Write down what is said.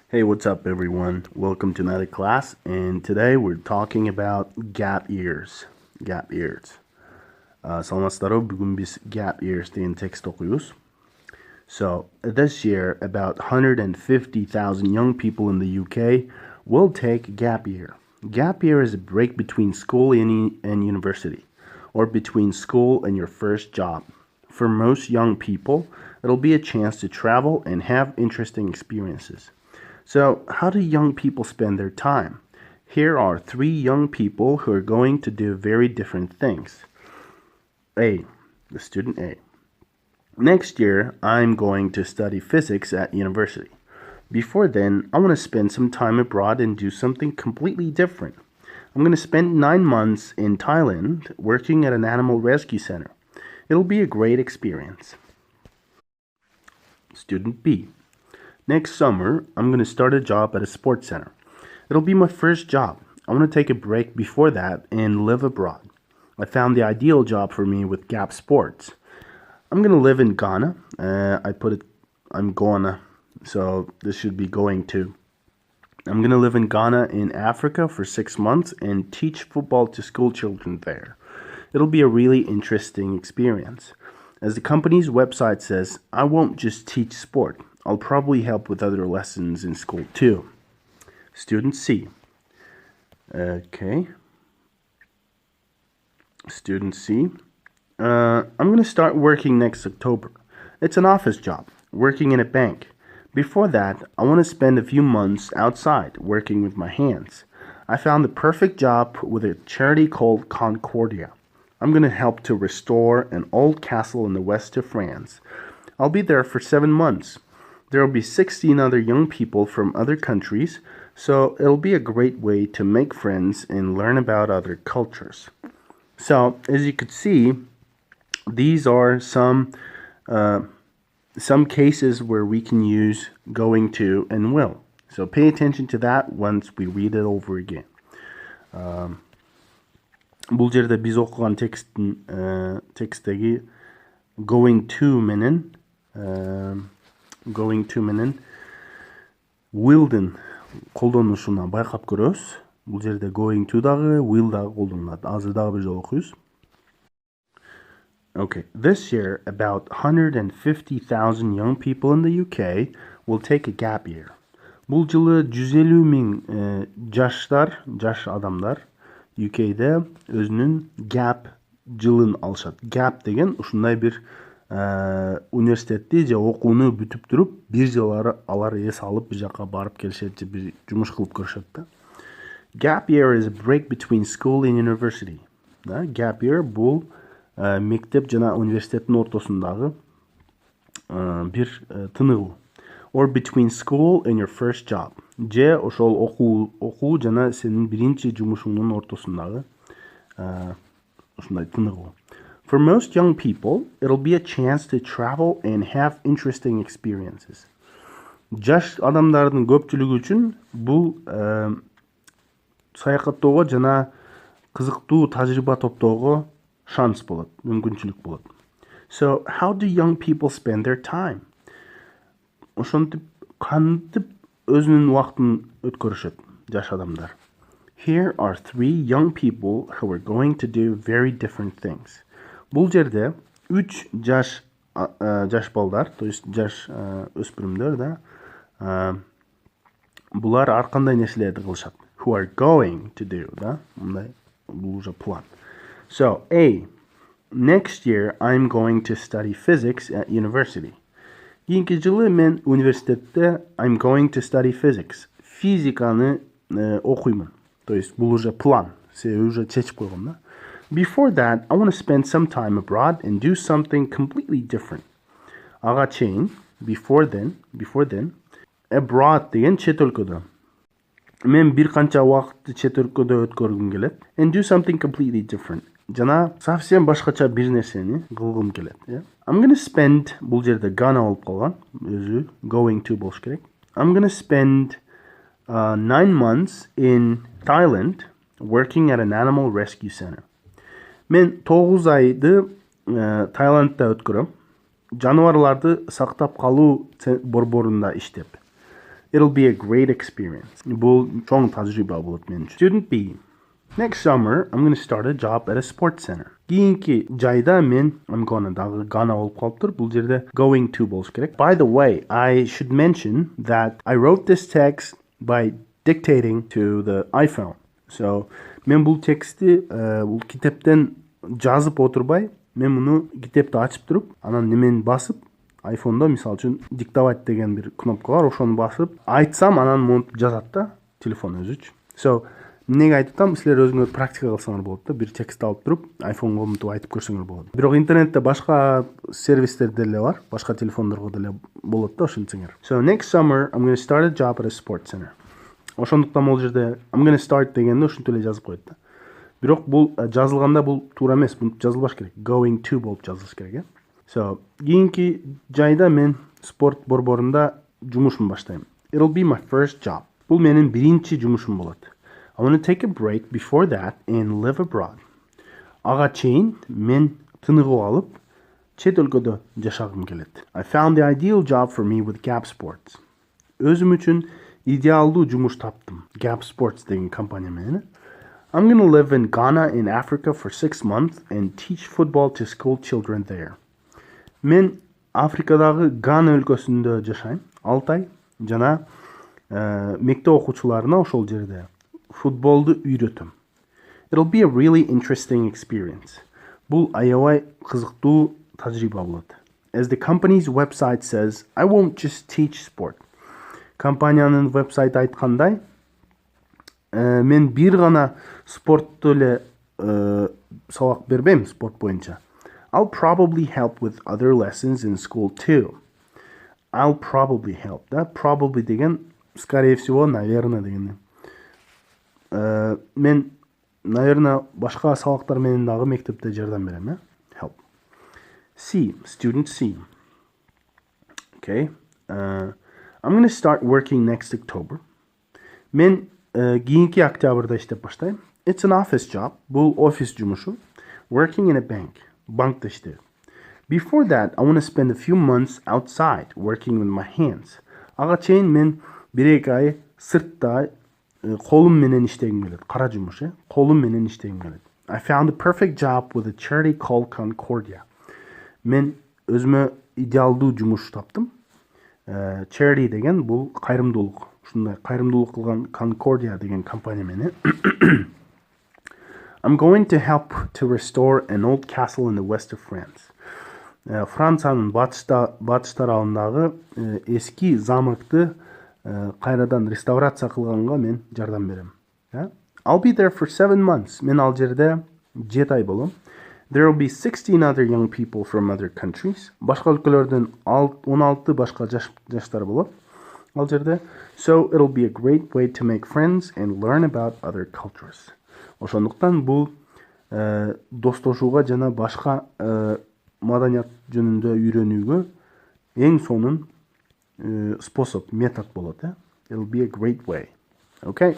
Hey, what's up, everyone? Welcome to another class, and today we're talking about gap years. Gap years. Саламатсыздарбы? Бүгүн биз gap years деген текст окуйбуз. So, this year, about 150,000 young people in the UK will take gap year. Gap year is a break between school and university, or between school and your first job. For most young people, it'll be a chance to travel and have interesting experiences. So, how do young people spend their time? Here are three young people who are going to do very different things. A. The student A. Next year, I'm going to study physics at university. Before then, I want to spend some time abroad and do something completely different. I'm going to spend 9 months in Thailand working at an animal rescue center. It'll be a great experience. Student B. Next summer, I'm going to start a job at a sports center. It'll be my first job. I want to take a break before that and live abroad. I found the ideal job for me with Gap Sports. I'm going to live in Ghana. I'm gonna, so this should be going to. I'm going to live in Ghana in Africa for 6 months and teach football to school children there. It'll be a really interesting experience. As the company's website says, I won't just teach sport. I'll probably help with other lessons in school too. Student C. Okay. Student C. I'm going to start working next October. It's an office job, working in a bank. Before that, I want to spend a few months outside, working with my hands. I found the perfect job with a charity called Concordia. I'm going to help to restore an old castle in the west of France. I'll be there for 7 months. There will be 16 other young people from other countries, so it'll be a great way to make friends and learn about other cultures. So, as you could see, these are some cases where we can use going to and will. So pay attention to that once we read it over again. Бул жерде биз окуган тексттеги going to менен will'дин колдонушуна байкап көрөбүз. Бул жерде going to дагы, will дагы колдонулат. Азыр дагы бир жолу окуйбуз. Okay, this year about 150,000 young people in the UK will take a gap year. Бул жылы 150,000 жаш адамдар UK'de өзүнүн gap жылын алышат. Gap деген ушундай бир университетти же окууну бүтүп туруп, бир жыл алар эс алып бир жака барып келишет же бир жумуш кылып көрүшөт да. Gap year is a break between school and university. Gap year бул мектеп жана университеттин ортосундагы бир тыныгуу. Or between school and your first job. Же ошол окуу жана сенин биринчи жумушуңдун ортосундагы ушундай тыныгуу. For most young people, it'll be a chance to travel and have interesting experiences. Жаш адамдардын көпчүлүгү үчүн бул саякаттоого жана кызыктуу тажрыйба топтоого шанс болот, мүмкүнчүлүк болот. So, how do young people spend their time? Ошентип кантип өзүнүн убактын өткөрүшөт жаш адамдар? Here are three young people who are going to do very different things. Бул жерде 3 жаш балдар, то есть жаш өспүрүмдөр да, булар ар кандай нерселерди кылышат. Who are going to do, да? Мындай бул уже план. So, A. Next year I'm going to study physics at university. Кийинки жылы мен университетте I'm going to study physics. Физиканы окуймун. То есть бул уже план. Се уже чечип койгон да. Before that, I want to spend some time abroad and do something completely different. Ага чейин, before then, abroad деген чет өлкөдө. Мен бир канча убакытты чет өлкөдө өткөргүм келет. And do something completely different. Жана совсем башкача бир нерсени кылгым келет. I'm going to spend, бул жерде Ghana болуп калган, өзү going to болуш керек. I'm going to spend 9 months in Thailand working at an animal rescue center. Мен 9 айды Таиландда өткөрөм. Жаныбарларды сактап калуу борборунда иштеп. It'll be a great experience. Бул чоң тажрыйба болот мен үчүн. Student B. Next summer, I'm going to start a job at a sports center. Кийинки жайда мен I'm gonna дагы gonna болуп калыптыр. Бул жерде going to болуш керек. By the way, I should mention that I wrote this text by dictating to the iPhone. So, мен бул текстти бул китептен жазып отурбай, мен муну китепти ачып туруп, анан немени басып, iPhone'да мисалы үчүн диктовать деген бир кнопка бар, ошону басып, айтсам анан монтуп жазат да телефон өзүчү. So, неге айтып силер өзүңөр практика кылсаңар болот да, бир текст алып туруп, iPhone'го монтуп айтып көрсөңөр болот. Бирок интернетте башка сервистер деле бар, башка телефондорго деле болот да ошентсеңер. So next summer I'm going to start a job at a sports center. Ошондуктан бул жерде I'm going to start дегенде ушинтип эле жазып коет да. Бирок бул жазылганда бул туура эмес, бунтип жазылбаш керек. Going to болуп жазылыш керек, So, кийинки жайда мен спорт борборунда жумушун баштайм. It'll be my first job. Бул менин биринчи жумушум болот. I want to take a break before that and live abroad. Ага чейин мен тыныгып алып, чет өлкөдө жашагым келет. I found the ideal job for me with Gap Sports. Өзүм үчүн идеалдуу жумуш таптым. Gap Sports деген компания менен. I'm going to live in Ghana in Africa for 6 months and teach football to school children there. Мен Африкадагы Гана өлкөсүндө жашайм, 6 ай, жана мектеп окуучуларына ошол жерде футболду үйрөтөм. It'll be a really interesting experience. Бул аябай кызыктуу тажрыйба болот. As the company's website says, I won't just teach sport. Компаниянын вебсайты айткандай, мен бир гана спортту эле сабак бербейм спорт боюнча. I'll probably help with other lessons in school too. I'll probably help. Да, probably деген, скорее всего, наверное деген. Мен, наверное, башка сабактар менен дагы мектепте жардам берем, Help. C, student C. Okay. I'm going to start working next October. Мен кийинки октябрда иштеп баштайм. It's an office job. Бул офис жумушу. Working in a bank. Банкта иштейм. Before that, I want to spend a few months outside working with my hands. Ага чейин мен 1-2 ай сыртта колум менен иштегим келет. Кара жумуш, колум менен иштегим келет. I found a perfect job with a charity called Concordia. Мен өзүмө идеалдуу жумуш таптым. Charity деген бул кайрымдуулук. Ушундай кайрымдуулук кылган Concordia деген компания менен. I'm going to help to restore an old castle in the west of France. Франциянын батыш тарабындагы эски замокты кайрадан реставрация кылганга мен жардам берем. I'll be there for 7 months. Мен ал жерде 7 ай болом. There will be 16 other young people from other countries. Башка өлкөлөрдөн 16 башка жаштар болот ал жерде. So it'll be a great way to make friends and learn about other cultures. Ошондуктан бул достошууга жана башка маданият жөнүндө үйрөнүүгө эң сонун способ, метод болот. It'll be a great way. Okay.